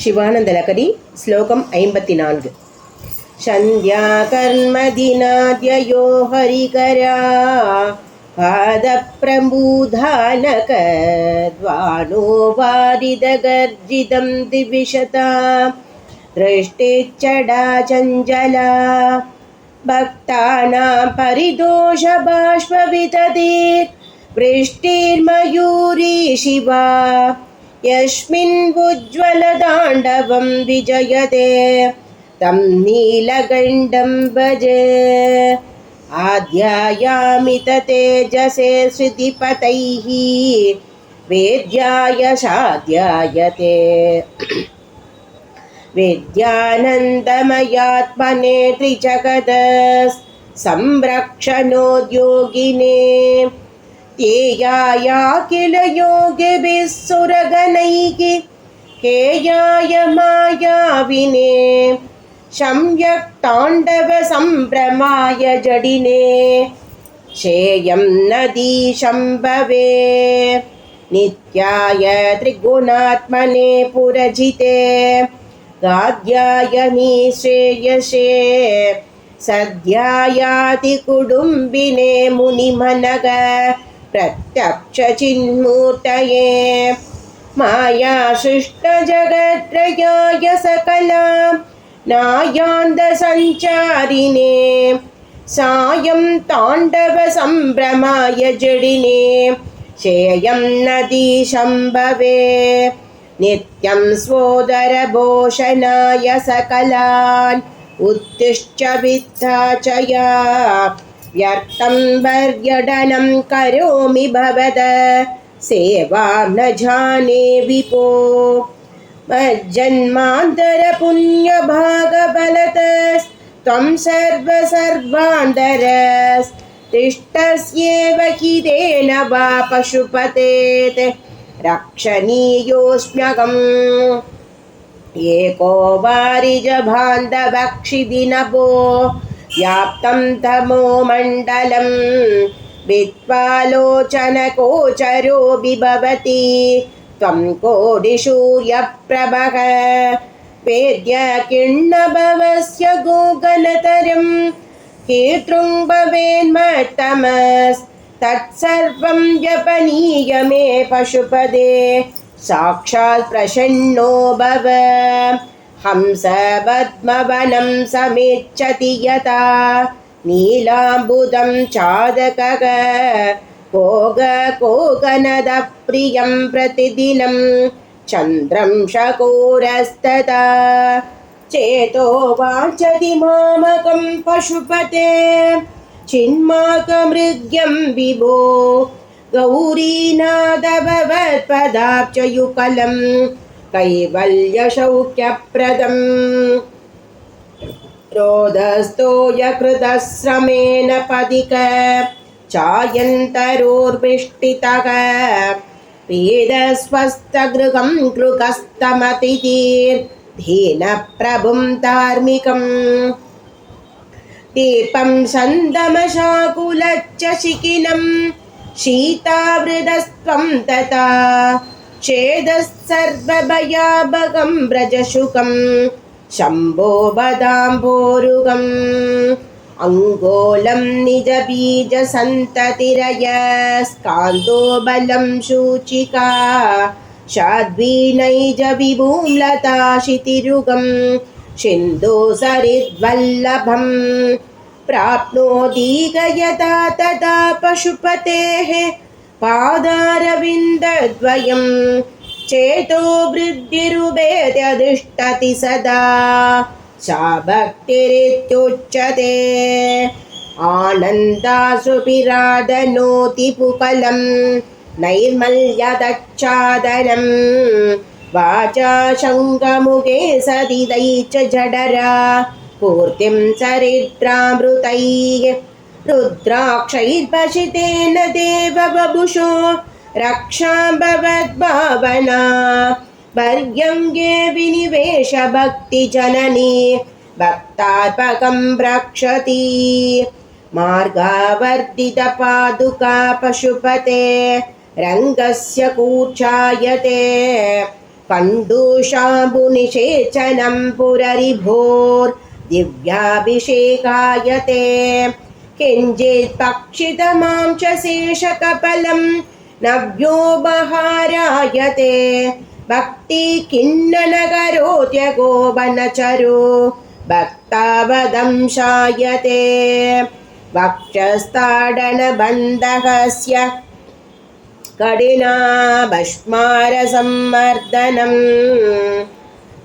शिवानन्दलकरी श्लोकम् 54 सन्ध्याकर्मदिनाद्ययो हरिकरा पादप्रबूधानकद्वानो वारिदगर्जितं दिविशता दृष्टिच्चडा चञ्चला भक्तानां परिदोषबाष्पविदधीत् वृष्टिर्मयूरी शिवा यस्मिन् उज्ज्वलताण्डवं विजयते तं नीलकण्ठं भजे आध्यायामि तेजसे श्रुतिपतैः वेद्याय साध्यायते विद्यानन्दमयात्मने त्रिजगत् संरक्षणोद्योगिने ध्येयाय किल योगिभिः सुरगणैः हेयाय मायाविने सम्यक् सम्भ्रमाय जडिने श्रेयं नदीशम्भवे नित्याय त्रिगुणात्मने पुरजिते गाद्याय निःश्रेयसे सद्यायाति कुटुम्बिने मुनिमनग प्रत्यक्षचिन्मूर्तये माया सृष्टजगत्त्रयाय सकला नायान्तसञ्चारिणे सायं ताण्डवसम्भ्रमाय जडिने श्रेयं नदीशम्भवे नित्यं स्वोदरभूषणाय सकलान् उत्तिष्ठ वित्ताचया व्यर्थं पर्यटनं करोमि भवद सेवां न जाने विपो मज्जन्मान्तरपुण्यभागबलतस्त्वं सर्वसर्वान्तरस्तिष्ठस्येव हि तेन वा पशुपतेत् रक्षणीयोऽस्म्यहम् एको वारिजबान्धवक्षिदिनभो व्याप्तं तमो मण्डलं विद्वालोचनगोचरो बिभवति त्वं कोटिसूर्यप्रभः वेद्य किण्णभवस्य गोगणतरं कीर्तृं भवेन्मत्तमस्तत्सर्वं जपनीय मे पशुपदे साक्षात् प्रसन्नो भव हंसपद्मवनं समेच्छति यथा नीलाम्बुदं चादकः कोगनदप्रियं प्रतिदिनं चन्द्रं शकोरस्तदा चेतो वाञ्छति मामकं पशुपते चिन्माकमृग्यं विभो गौरीनाथभवत्पदाब्जयुगलं कैवल्यसौख्यप्रदम् रोदस्थो यकृतश्रमेण पदिक चायन्तरोर्विष्टितः पीडस्वस्थगृहं गृहस्थमतिथिर्धीनप्रभुं धार्मिकम् दीपं सन्दमशाकुलच्च शिखिनं शीतावृतस्त्वं तथा चेदस्सर्वभयाभगं व्रजशुकं शम्भो बदाम्भोरुगम् अङ्गोलं निजबीजसन्ततिरयस्कान्तो बलं सूचिका शाद्वीनैजविभूं लता शितिरुगं सिन्धुसरिद्वल्लभं प्राप्नोति गयता तदा पशुपतेः पादारविन्दद्वयं चेतो वृद्धिरुभेद्यधिष्ठति सदा सा भक्तिरित्युच्यते आनन्दासुभिरादनोति पुकलं नैर्मल्यदच्छादनं वाचा शङ्खमुखे सदिदै च जडरा पूर्तिं चरित्रामृतैः रुद्राक्षैर्भषितेन देववपुषो रक्षां भवद्भावना पर्यङ्गे विनिवेश भक्तिजननी भक्तात्मकं रक्षति मार्गावर्तितपादुका पशुपते रङ्गस्य कूर्चायते कण्डूषाम्बुनिषेचनं पुररिभोर्दिव्याभिषेकायते किञ्चित् पक्षितमां च शेषकपलं नव्योपहारायते भक्ति किन्ननकरोत्यगो वनचरो भक्तावदंशायते वक्षस्ताडनबन्धकस्य कठिनाभस्मारसम्मर्दनम्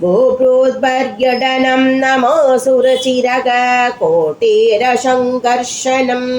भूभृद्पर्यटनं नमोऽसुरचिरगकोटिरसङ्कर्षणम्